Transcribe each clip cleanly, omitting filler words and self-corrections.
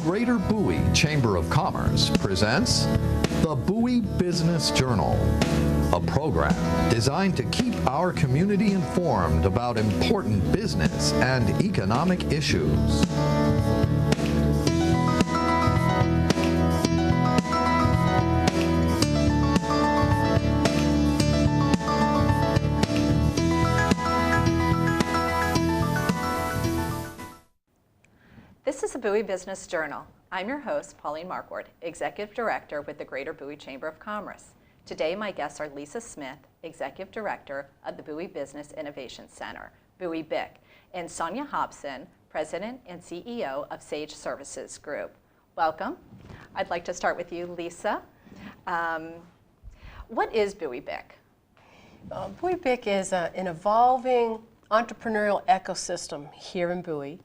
Greater Bowie Chamber of Commerce presents the Bowie Business Journal, a program designed to keep our community informed about important business and economic issues. This is the Bowie Business Journal. I'm your host, Pauline Markward, Executive Director with the Greater Bowie Chamber of Commerce. Today, my guests are Lisa Smith, Executive Director of the Bowie Business Innovation Center, Bowie BIC, and Sonya Hopson, President and CEO of Sage Services Group. Welcome. I'd like to start with you, Lisa. What is Bowie BIC? Bowie BIC is an evolving entrepreneurial ecosystem here in Bowie,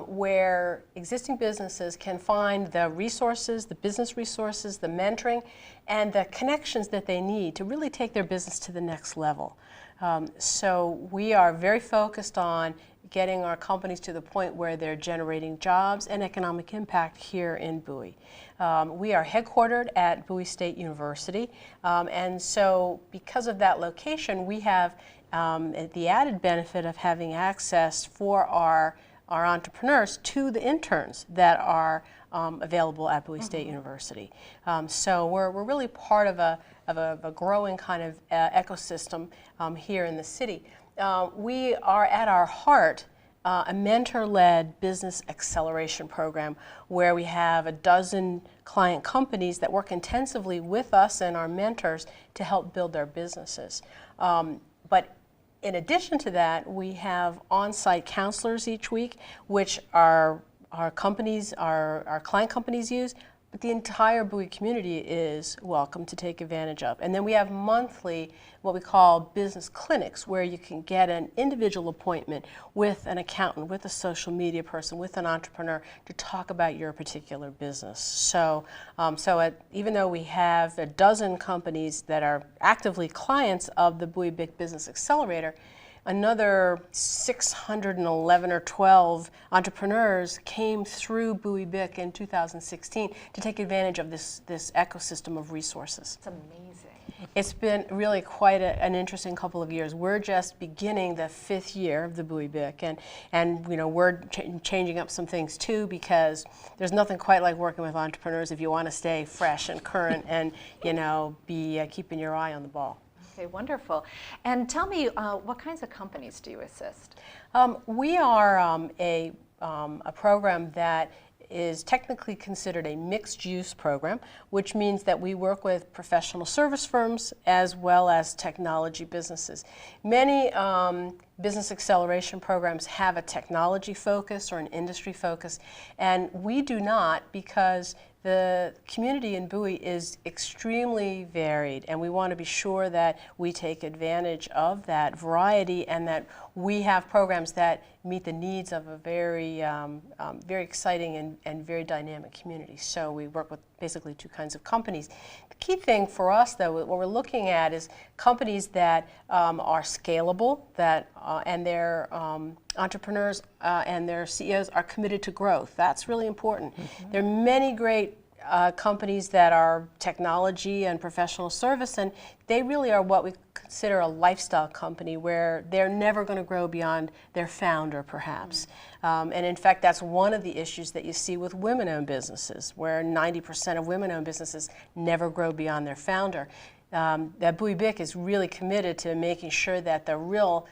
where existing businesses can find the resources, the business resources, the mentoring, and the connections that they need to really take their business to the next level. So we are very focused on getting our companies to the point where they're generating jobs and economic impact here in Bowie. We are headquartered at Bowie State University, and so because of that location, we have the added benefit of having access for our entrepreneurs to the interns that are available at Bowie State University. So we're really part of a growing kind of ecosystem here in the city. We are at our heart a mentor-led business acceleration program where we have a dozen client companies that work intensively with us and our mentors to help build their businesses. But in addition to that, we have on-site counselors each week, which our companies, our client companies use, but the entire Bowie community is welcome to take advantage of. And then we have monthly, what we call business clinics, where you can get an individual appointment with an accountant, with a social media person, with an entrepreneur to talk about your particular business. So, even though we have a dozen companies that are actively clients of the Bowie BIC Business Accelerator, another 611 or 12 entrepreneurs came through Bowie BIC in 2016 to take advantage of this ecosystem of resources. It's amazing. It's been really quite an interesting couple of years. We're just beginning the 5th year of the Bowie BIC, and you know, we're changing up some things too, because there's nothing quite like working with entrepreneurs if you want to stay fresh and current and be keeping your eye on the ball. Okay, wonderful. And tell me, what kinds of companies do you assist? We are a program that is technically considered a mixed-use program, which means that we work with professional service firms as well as technology businesses. Many business acceleration programs have a technology focus or an industry focus, and we do not, because the community in Bowie is extremely varied, and we want to be sure that we take advantage of that variety and that we have programs that meet the needs of a very exciting and very dynamic community. So we work with basically two kinds of companies. The key thing for us, though, what we're looking at is companies that are scalable, that and their entrepreneurs and their CEOs are committed to growth. That's really important. Mm-hmm. There are many great companies that are technology and professional service, and they really are what we consider a lifestyle company, where they're never going to grow beyond their founder, perhaps. Mm-hmm. And in fact, that's one of the issues that you see with women-owned businesses, where 90% of women-owned businesses never grow beyond their founder. That Bowie BIC is really committed to making sure that the real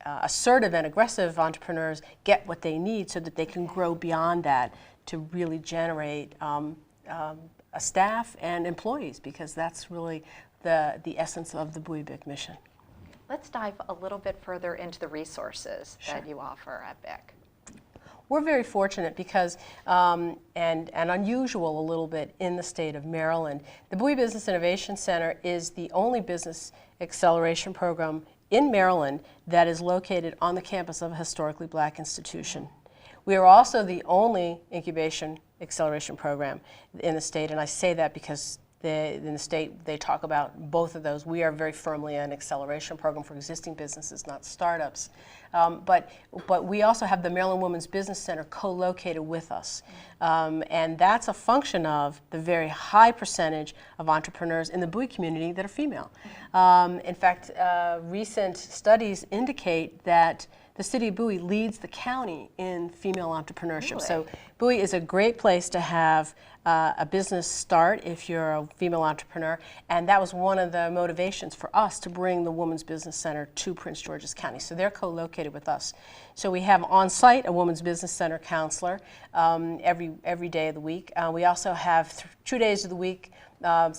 assertive and aggressive entrepreneurs get what they need so that they can grow beyond that to really generate a staff and employees, because that's really the essence of the Bowie BIC mission. Let's dive a little bit further into the resources that you offer at BIC. We're very fortunate because, and unusual a little bit in the state of Maryland, the Bowie Business Innovation Center is the only business acceleration program in Maryland that is located on the campus of a historically black institution. We are also the only incubation acceleration program in the state, and I say that because in the state, they talk about both of those. We are very firmly an acceleration program for existing businesses, not startups. But we also have the Maryland Women's Business Center co-located with us. And that's a function of the very high percentage of entrepreneurs in the Bowie community that are female. In fact, recent studies indicate that the city of Bowie leads the county in female entrepreneurship. Really? So Bowie is a great place to have a business start if you're a female entrepreneur, and that was one of the motivations for us to bring the Women's Business Center to Prince George's County. So they're co-located with us. So we have on-site a Women's Business Center counselor every day of the week. We also have 2 days of the week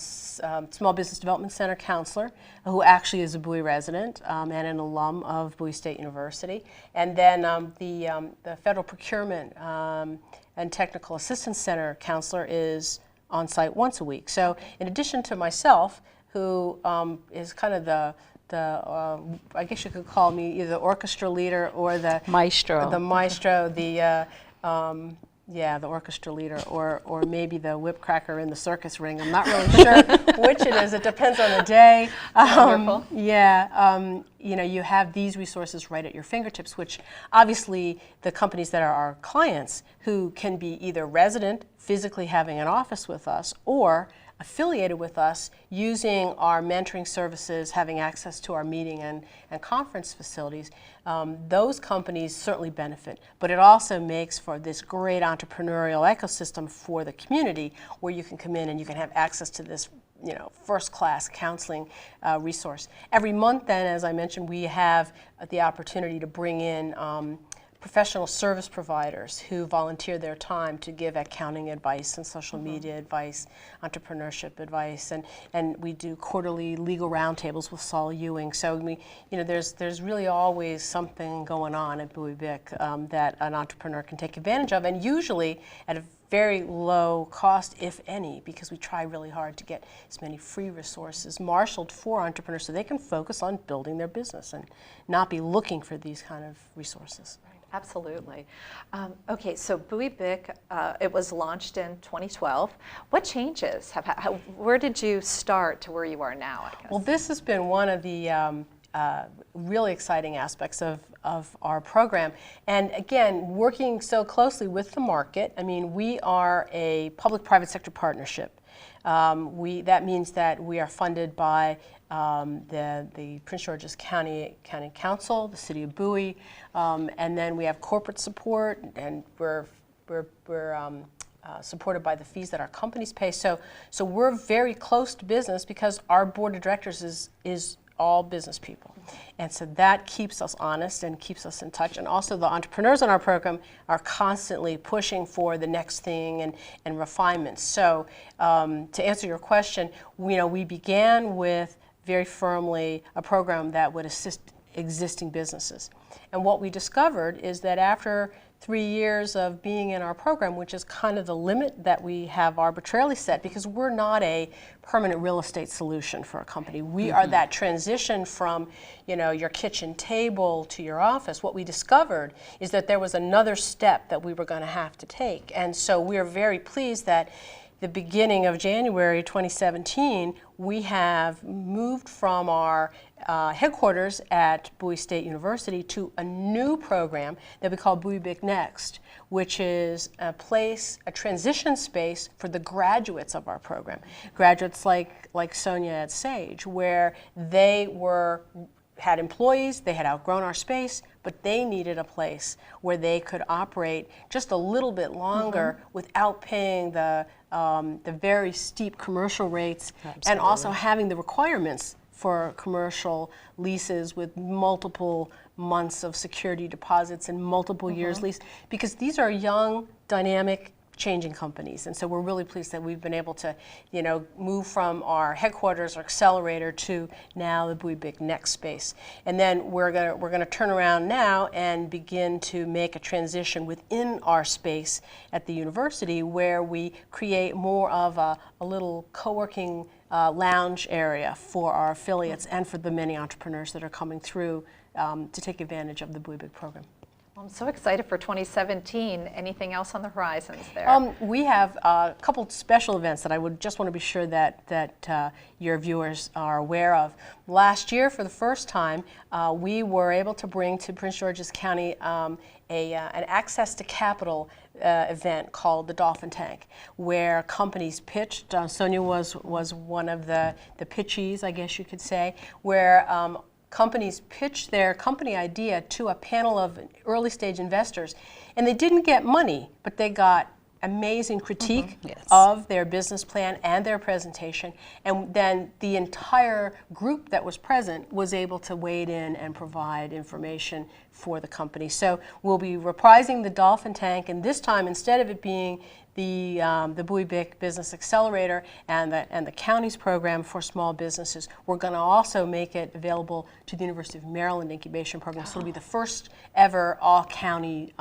Small Business Development Center counselor who actually is a Bowie resident and an alum of Bowie State University. And then the Federal Procurement and Technical Assistance Center counselor is on site once a week. So in addition to myself, who is kind of I guess you could call me either the orchestra leader or the maestro. The maestro, the orchestra leader, or maybe the whipcracker in the circus ring. I'm not really sure which it is. It depends on the day. Wonderful. You have these resources right at your fingertips, which obviously the companies that are our clients, who can be either resident, physically having an office with us, or affiliated with us using our mentoring services, having access to our meeting and conference facilities, those companies certainly benefit. But it also makes for this great entrepreneurial ecosystem for the community where you can come in and you can have access to this first-class counseling resource. Every month then, as I mentioned, we have the opportunity to bring in professional service providers who volunteer their time to give accounting advice and social media advice, entrepreneurship advice, and we do quarterly legal roundtables with Saul Ewing. So there's really always something going on at Bowie Bic that an entrepreneur can take advantage of, and usually at a very low cost, if any, because we try really hard to get as many free resources marshaled for entrepreneurs so they can focus on building their business and not be looking for these kind of resources. Absolutely. Okay, so Bowie Bic, it was launched in 2012. What changes? Where did you start to where you are now, I guess? Well, this has been one of the really exciting aspects of our program. And again, working so closely with the market, we are a public-private sector partnership. That means that we are funded by the Prince George's County Council, the City of Bowie, and then we have corporate support, and we're supported by the fees that our companies pay. So we're very close to business because our board of directors is all business people. And so that keeps us honest and keeps us in touch. And also the entrepreneurs in our program are constantly pushing for the next thing and refinements. So to answer your question, we began with very firmly a program that would assist existing businesses. And what we discovered is that after 3 years of being in our program, which is kind of the limit that we have arbitrarily set, because we're not a permanent real estate solution for a company. We are that transition from, your kitchen table to your office. What we discovered is that there was another step that we were going to have to take. And so we are very pleased that the beginning of January 2017, we have moved from our headquarters at Bowie State University to a new program that we call Bowie Bic Next, which is a transition space for the graduates of our program. Graduates like Sonya at Sage, where they had employees, they had outgrown our space, but they needed a place where they could operate just a little bit longer without paying the very steep commercial rates. Absolutely. And also having the requirements for commercial leases with multiple months of security deposits and multiple years lease, because these are young, dynamic, changing companies. And so we're really pleased that we've been able to, move from our headquarters or accelerator to now the Bowie Bic Next space. And then we're gonna turn around now and begin to make a transition within our space at the university, where we create more of a little co-working lounge area for our affiliates and for the many entrepreneurs that are coming through to take advantage of the Bowie Bic program. Well, I'm so excited for 2017. Anything else on the horizons there? We have a couple special events that I would just want to be sure that your viewers are aware of. Last year, for the first time, we were able to bring to Prince George's County an access to capital event called the Dolphin Tank, where companies pitched. Sonya was one of the pitchees, I guess you could say, where companies pitched their company idea to a panel of early stage investors, and they didn't get money, but they got amazing critique of their business plan and their presentation, and then the entire group that was present was able to wade in and provide information for the company. So we'll be reprising the Dolphin Tank, and this time, instead of it being the Bowie Business Accelerator and the county's program for small businesses, we're going to also make it available to the University of Maryland Incubation Program. So it'll be the first ever all-county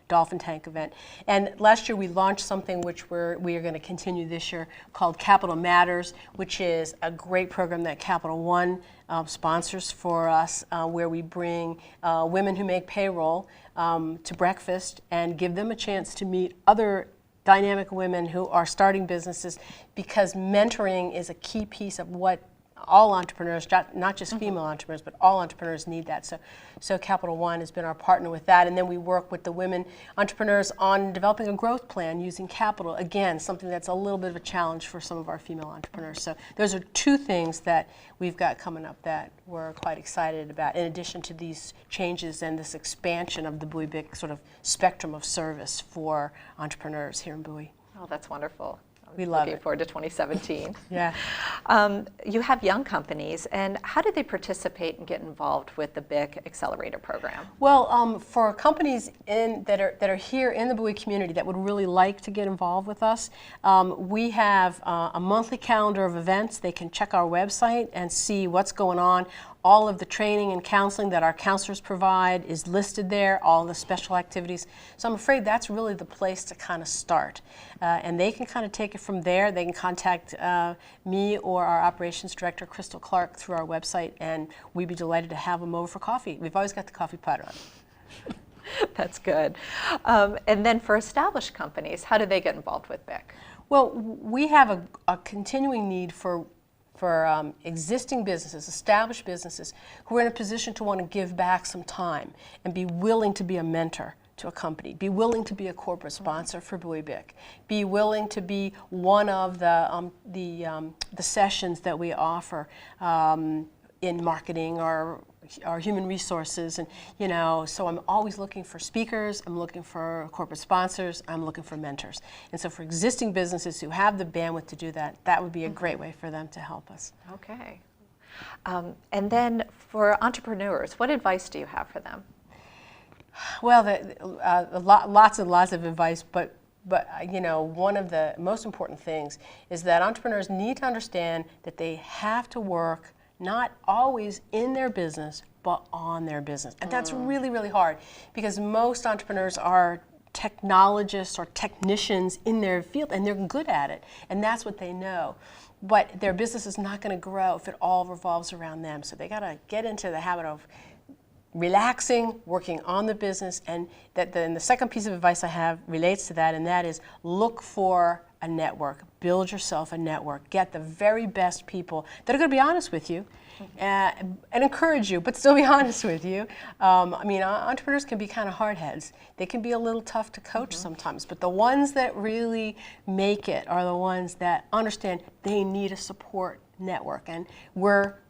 Dolphin Tank event. And last year we launched something which we are going to continue this year called Capital Matters, which is a great program that Capital One sponsors for us, where we bring women who make payroll to breakfast and give them a chance to meet other dynamic women who are starting businesses, because mentoring is a key piece of what all entrepreneurs, not just female entrepreneurs, but all entrepreneurs need that. So Capital One has been our partner with that, and then we work with the women entrepreneurs on developing a growth plan using capital. Again, something that's a little bit of a challenge for some of our female entrepreneurs. So those are two things that we've got coming up that we're quite excited about, in addition to these changes and this expansion of the Bowie Bic sort of spectrum of service for entrepreneurs here in Bowie. Oh, that's wonderful. We love it. Looking forward to 2017. Yeah. You have young companies, and how do they participate and get involved with the BIC Accelerator program? Well, for companies that are here in the Bowie community that would really like to get involved with us, we have a monthly calendar of events. They can check our website and see what's going on. All of the training and counseling that our counselors provide is listed there, all the special activities. So I'm afraid that's really the place to kind of start. And they can kind of take it from there. They can contact me or our operations director, Crystal Clark, through our website, and we'd be delighted to have them over for coffee. We've always got the coffee pot on. That's good. And then for established companies, how do they get involved with BIC? Well, we have a continuing need for existing businesses, established businesses, who are in a position to want to give back some time and be willing to be a mentor to a company, be willing to be a corporate sponsor for Bowie Bic, be willing to be one of the sessions that we offer in marketing or human resources, and so I'm always looking for speakers, I'm looking for corporate sponsors, I'm looking for mentors. And so for existing businesses who have the bandwidth to do that, that would be a great way for them to help us. Okay. And then for entrepreneurs, what advice do you have for them? Well, lots and lots of advice, but one of the most important things is that entrepreneurs need to understand that they have to work not always in their business, but on their business. And that's really, really hard, because most entrepreneurs are technologists or technicians in their field, and they're good at it, and that's what they know. But their business is not going to grow if it all revolves around them. So they got to get into the habit of relaxing, working on the business, and then the second piece of advice I have relates to that, and that is look for a network. Build yourself a network. Get the very best people that are going to be honest with you and encourage you, but still be honest with you. Entrepreneurs can be kind of hard heads. They can be a little tough to coach sometimes, but the ones that really make it are the ones that understand they need a support network, and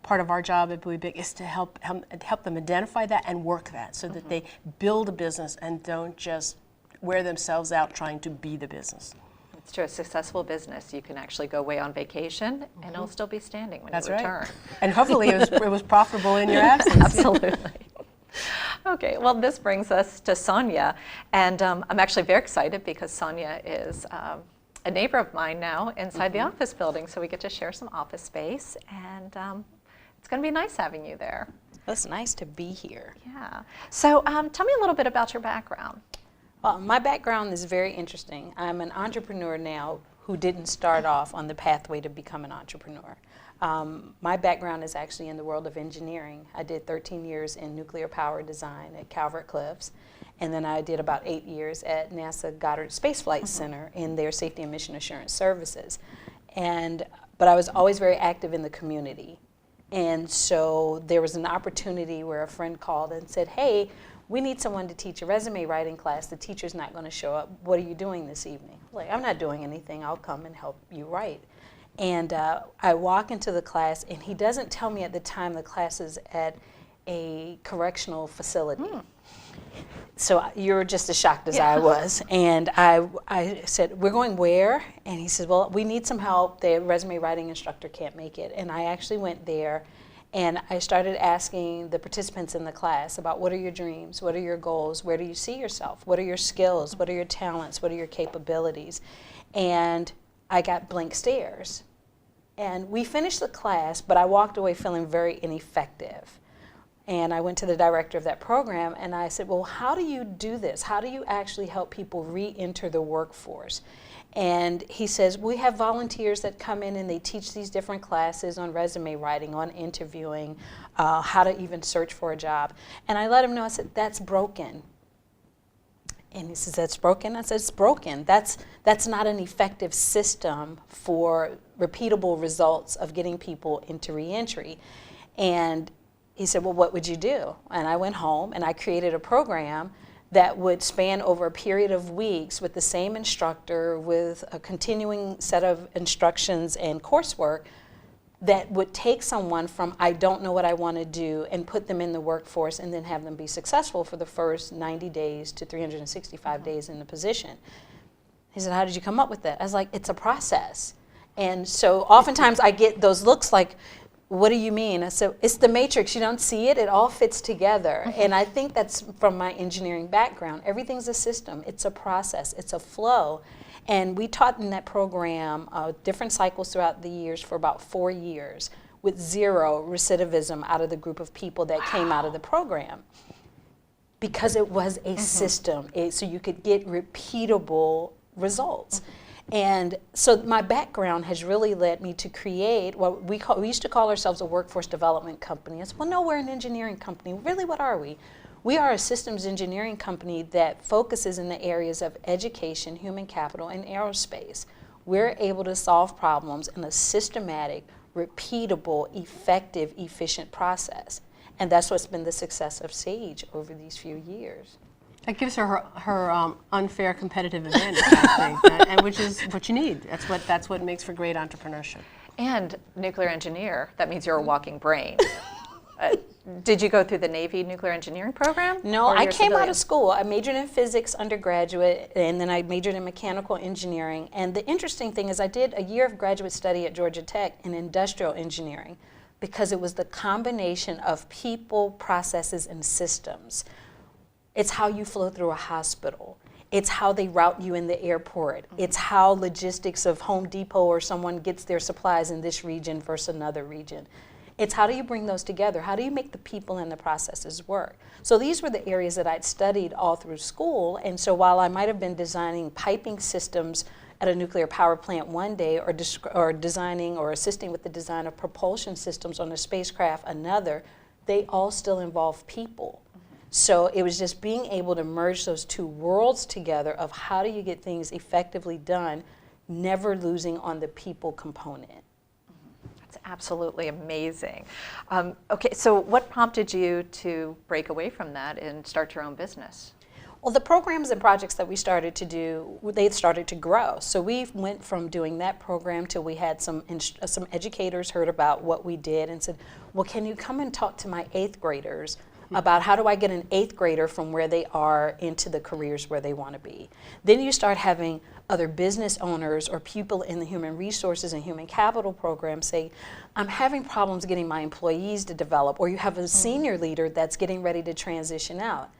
part of our job at Bowie Bic is to help them identify that and work that, so that they build a business and don't just wear themselves out trying to be the business. It's true. A successful business, you can actually go away on vacation and it'll still be standing when you return. Right. And hopefully it was profitable in your absence. Absolutely. Okay, well, this brings us to Sonya, and I'm actually very excited because Sonya is a neighbor of mine now inside the office building, so we get to share some office space, and it's going to be nice having you there. It's nice to be here. Yeah. So tell me a little bit about your background. Well, my background is very interesting. I'm an entrepreneur now who didn't start off on the pathway to become an entrepreneur. My background is actually in the world of engineering. I did 13 years in nuclear power design at Calvert Cliffs, and then I did about 8 years at NASA Goddard Space Flight Center in their safety and mission assurance services. But I was always very active in the community. And so there was an opportunity where a friend called and said, hey, we need someone to teach a resume writing class. The teacher's not going to show up. What are you doing this evening? Like, I'm not doing anything. I'll come and help you write. And I walk into the class, and he doesn't tell me at the time the class is at a correctional facility. So you're just as shocked as I was. And I said, we're going where? And he said, well, we need some help. The resume writing instructor can't make it. And I actually went there, and I started asking the participants in the class about what are your dreams? What are your goals? Where do you see yourself? What are your skills? What are your talents? What are your capabilities? And I got blank stares. And we finished the class, but I walked away feeling very ineffective. And I went to the director of that program, and I said, well, how do you do this? How do you actually help people re-enter the workforce? And he says, we have volunteers that come in and they teach these different classes on resume writing, on interviewing, how to even search for a job. And I let him know, I said, that's broken. And he says, that's broken? I said, it's broken. That's not an effective system for repeatable results of getting people into reentry. And he said, well, what would you do? And I went home and I created a program that would span over a period of weeks with the same instructor, with a continuing set of instructions and coursework that would take someone from I don't know what I want to do and put them in the workforce and then have them be successful for the first 90 days to 365 days in the position. He said, how did you come up with that? I was like, it's a process. And so oftentimes I get those looks like, what do you mean? I said, it's the matrix. You don't see it. It all fits together. And I think that's from my engineering background. Everything's a system. It's a process. It's a flow. And we taught in that program different cycles throughout the years for about 4 years with 0 recidivism out of the group of people that came out of the program. Because it was a system, so you could get repeatable results. And so my background has really led me to create what we used to call ourselves a workforce development company. I said, well, no, we're an engineering company. Really, what are we? We are a systems engineering company that focuses in the areas of education, human capital, and aerospace. We're able to solve problems in a systematic, repeatable, effective, efficient process. And that's what's been the success of Sage over these few years. That gives her unfair competitive advantage, I think, and which is what you need. That's what makes for great entrepreneurship. And nuclear engineer, that means you're a walking brain. Did you go through the Navy nuclear engineering program? No, I came out of school. I majored in physics undergraduate, and then I majored in mechanical engineering. And the interesting thing is I did a year of graduate study at Georgia Tech in industrial engineering because it was the combination of people, processes, and systems. It's how you flow through a hospital. It's how they route you in the airport. It's how logistics of Home Depot or someone gets their supplies in this region versus another region. It's how do you bring those together? How do you make the people and the processes work? So these were the areas that I'd studied all through school. And so while I might have been designing piping systems at a nuclear power plant one day or designing or assisting with the design of propulsion systems on a spacecraft another, they all still involve people. So it was just being able to merge those two worlds together of how do you get things effectively done, never losing on the people component. That's absolutely amazing. Okay, so what prompted you to break away from that and start your own business? Well, the programs and projects that we started to do, they started to grow. So we went from doing that program till we had some educators heard about what we did and said, well, can you come and talk to my 8th graders about how do I get an 8th grader from where they are into the careers where they want to be. Then you start having other business owners or people in the human resources and human capital program say, I'm having problems getting my employees to develop, or you have a senior leader that's getting ready to transition out.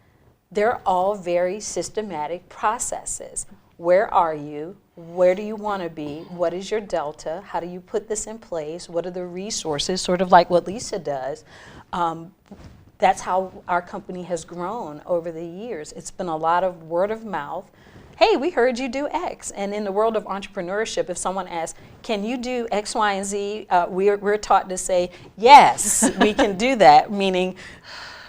They're all very systematic processes. Where are you? Where do you want to be? What is your delta? How do you put this in place? What are the resources? Sort of like what Lisa does. That's how our company has grown over the years. It's been a lot of word of mouth, hey, we heard you do X. And in the world of entrepreneurship, if someone asks, can you do X, Y, and Z? We're taught to say, yes, we can do that, meaning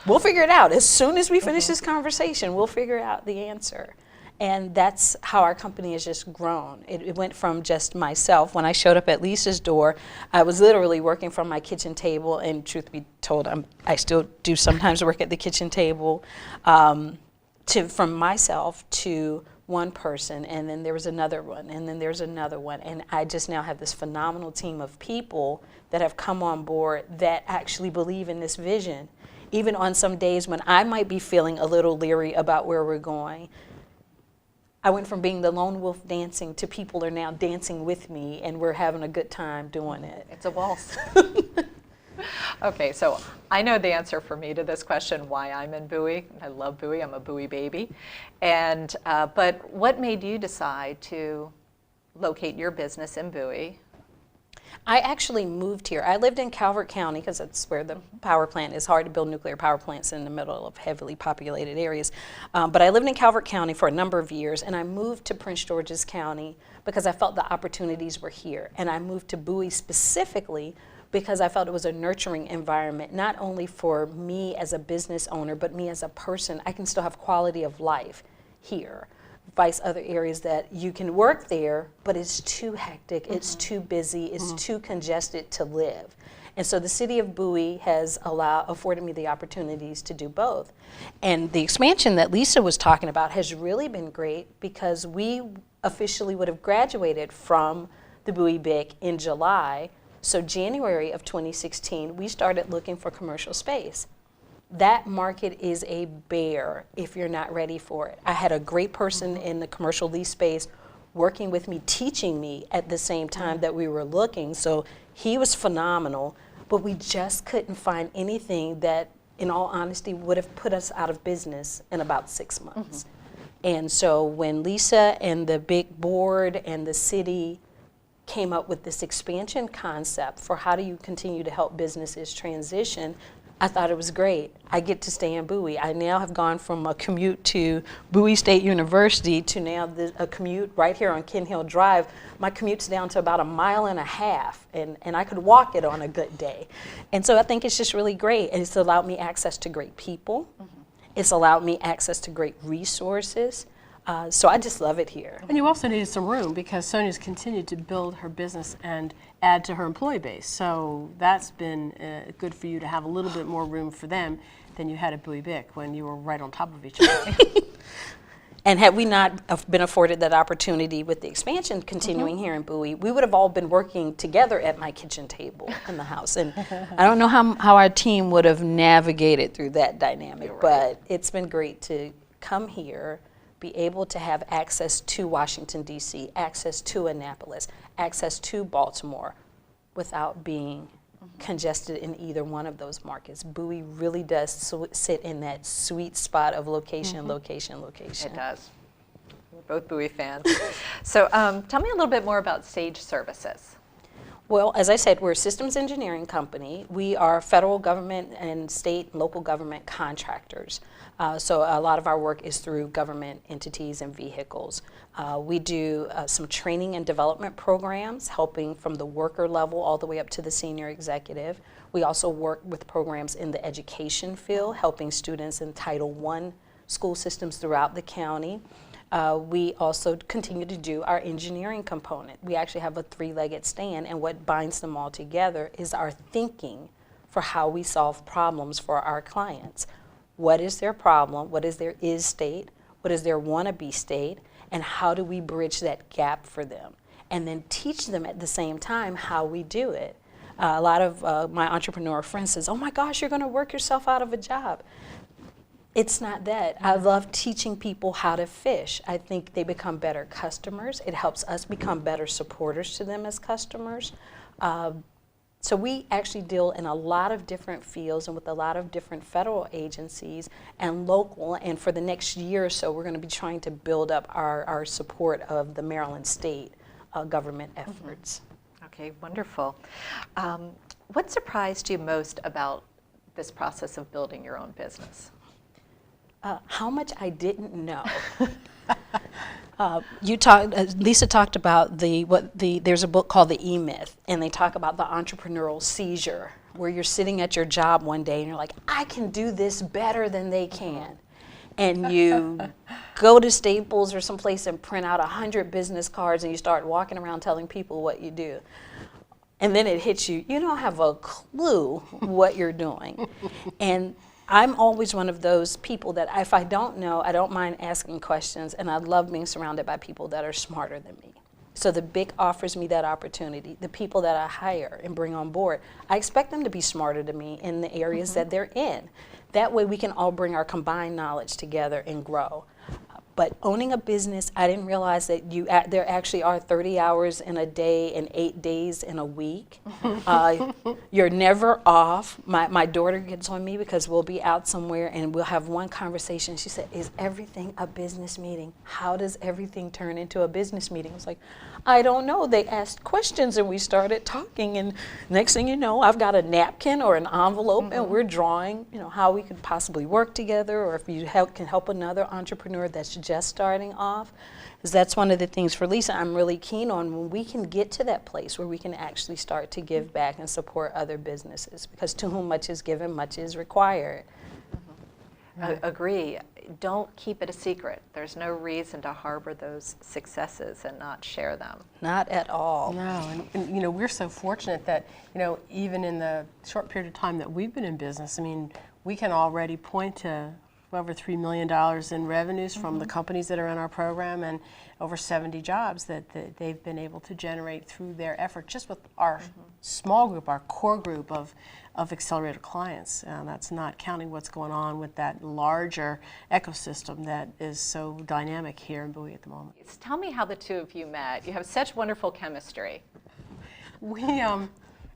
we'll figure it out. As soon as we finish this conversation, we'll figure out the answer. And that's how our company has just grown. It went from just myself. When I showed up at Lisa's door, I was literally working from my kitchen table, and truth be told, I still do sometimes work at the kitchen table, from myself to one person, and then there was another one, and then there's another one. And I just now have this phenomenal team of people that have come on board that actually believe in this vision. Even on some days when I might be feeling a little leery about where we're going, I went from being the lone wolf dancing to people are now dancing with me, and we're having a good time doing it. It's a waltz. Okay, so I know the answer for me to this question, why I'm in Bowie. I love Bowie. I'm a Bowie baby. And but what made you decide to locate your business in Bowie? I actually moved here. I lived in Calvert County because that's where the power plant is. Hard to build nuclear power plants in the middle of heavily populated areas. But I lived in Calvert County for a number of years, and I moved to Prince George's County because I felt the opportunities were here. And I moved to Bowie specifically because I felt it was a nurturing environment, not only for me as a business owner, but me as a person. I can still have quality of life here. Vice other areas that you can work there, but it's too hectic, it's too busy, it's too congested to live. And so the city of Bowie has afforded me the opportunities to do both. And the expansion that Lisa was talking about has really been great because we officially would have graduated from the Bowie BIC in July. So January of 2016, we started looking for commercial space. That market is a bear if you're not ready for it. I had a great person in the commercial lease space working with me, teaching me at the same time that we were looking. So he was phenomenal, but we just couldn't find anything that, in all honesty, would have put us out of business in about 6 months. And so when Lisa and the big board and the city came up with this expansion concept for how do you continue to help businesses transition, I thought it was great. I get to stay in Bowie. I now have gone from a commute to Bowie State University to now a commute right here on Ken Hill Drive. My commute's down to about 1.5 miles, and I could walk it on a good day. And so I think it's just really great. And it's allowed me access to great people. It's allowed me access to great resources. So I just love it here. And you also needed some room because Sonya's continued to build her business and add to her employee base. So that's been good for you to have a little bit more room for them than you had at Bowie BIC when you were right on top of each other. And had we not been afforded that opportunity with the expansion continuing here in Bowie, we would have all been working together at my kitchen table in the house. And I don't know how our team would have navigated through that dynamic, but it's been great to come here, be able to have access to Washington, D.C., access to Annapolis, access to Baltimore without being congested in either one of those markets. Bowie really does sit in that sweet spot of location, location, location. It does. We're both Bowie fans. So tell me a little bit more about Sage Services. Well, as I said, we're a systems engineering company. We are federal government and state and local government contractors. So a lot of our work is through government entities and vehicles. We do some training and development programs, helping from the worker level all the way up to the senior executive. We also work with programs in the education field, helping students in Title I school systems throughout the county. We also continue to do our engineering component. We actually have a 3-legged stand, and what binds them all together is our thinking for how we solve problems for our clients. What is their problem? What is their is state? What is their wanna-be state? And how do we bridge that gap for them? And then teach them at the same time how we do it. A lot of my entrepreneur friends says, oh my gosh, you're gonna work yourself out of a job. It's not that. I love teaching people how to fish. I think they become better customers. It helps us become better supporters to them as customers. So we actually deal in a lot of different fields and with a lot of different federal agencies and local. And for the next year or so, we're going to be trying to build up our support of the Maryland state government efforts. Okay, wonderful. What surprised you most about this process of building your own business? How much I didn't know. Lisa talked about there's a book called The E-Myth, and they talk about the entrepreneurial seizure, where you're sitting at your job one day and you're like, I can do this better than they can. And you go to Staples or someplace and print out 100 business cards and you start walking around telling people what you do. And then it hits you, you don't have a clue what you're doing. And I'm always one of those people that if I don't know, I don't mind asking questions, and I love being surrounded by people that are smarter than me. So the BIC offers me that opportunity. The people that I hire and bring on board, I expect them to be smarter than me in the areas that they're in. That way we can all bring our combined knowledge together and grow. But owning a business, I didn't realize that there actually are 30 hours in a day and 8 days in a week. You're never off. My daughter gets on me because we'll be out somewhere and we'll have one conversation. She said, is everything a business meeting? How does everything turn into a business meeting? I was like, I don't know. They asked questions and we started talking, and next thing you know, I've got a napkin or an envelope and we're drawing, how we could possibly work together, or if you can help another entrepreneur that's just starting off. Because that's one of the things for Lisa I'm really keen on, when we can get to that place where we can actually start to give back and support other businesses, because to whom much is given, much is required. Agree. Don't keep it a secret. There's no reason to harbor those successes and not share them. Not at all. No, and we're so fortunate that, even in the short period of time that we've been in business, we can already point to over $3 million in revenues from the companies that are in our program, and over 70 jobs that they've been able to generate through their effort, just with our small group, our core group of accelerator clients. That's not counting what's going on with that larger ecosystem that is so dynamic here in Bowie at the moment. Tell me how the two of you met. You have such wonderful chemistry.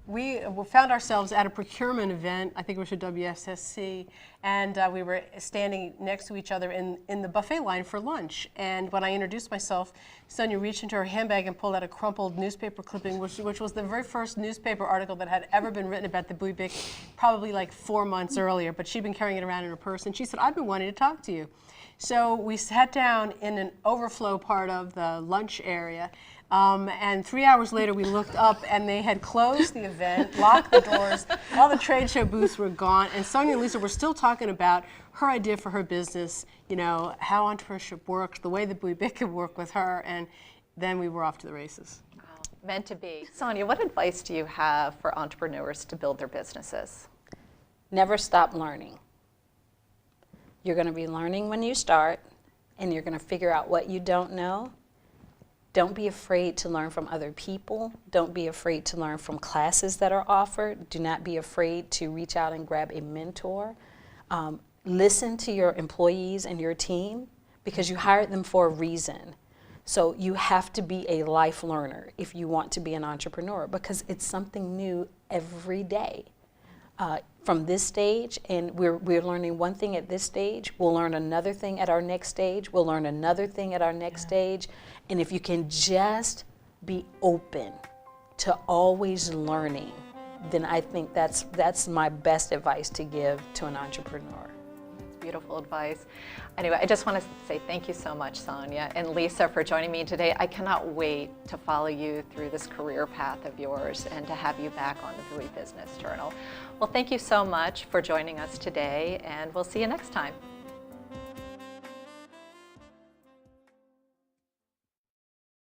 We found ourselves at a procurement event, I think it was at WSSC, and we were standing next to each other in the buffet line for lunch. And when I introduced myself, Sonya reached into her handbag and pulled out a crumpled newspaper clipping, which was the very first newspaper article that had ever been written about the Bowie BIC, probably like 4 months earlier, but she'd been carrying it around in her purse. And she said, I've been wanting to talk to you. So we sat down in an overflow part of the lunch area. And 3 hours later, we looked up and they had closed the event, locked the doors, all the trade show booths were gone, and Sonya and Lisa were still talking about her idea for her business, how entrepreneurship worked, the way that Bowie BIC could work with her, and then we were off to the races. Wow. Meant to be. Sonya, what advice do you have for entrepreneurs to build their businesses? Never stop learning. You're going to be learning when you start, and you're going to figure out what you don't know. Don't be afraid to learn from other people. Don't be afraid to learn from classes that are offered. Do not be afraid to reach out and grab a mentor. Listen to your employees and your team, because you hired them for a reason. So you have to be a life learner if you want to be an entrepreneur, because it's something new every day. From this stage, and we're learning one thing at this stage, we'll learn another thing at our next stage, we'll learn another thing at our next stage, and if you can just be open to always learning, then I think that's my best advice to give to an entrepreneur. Beautiful advice. Anyway, I just want to say thank you so much, Sonya and Lisa, for joining me today. I cannot wait to follow you through this career path of yours and to have you back on the Bowie Business Journal. Well, thank you so much for joining us today, and we'll see you next time.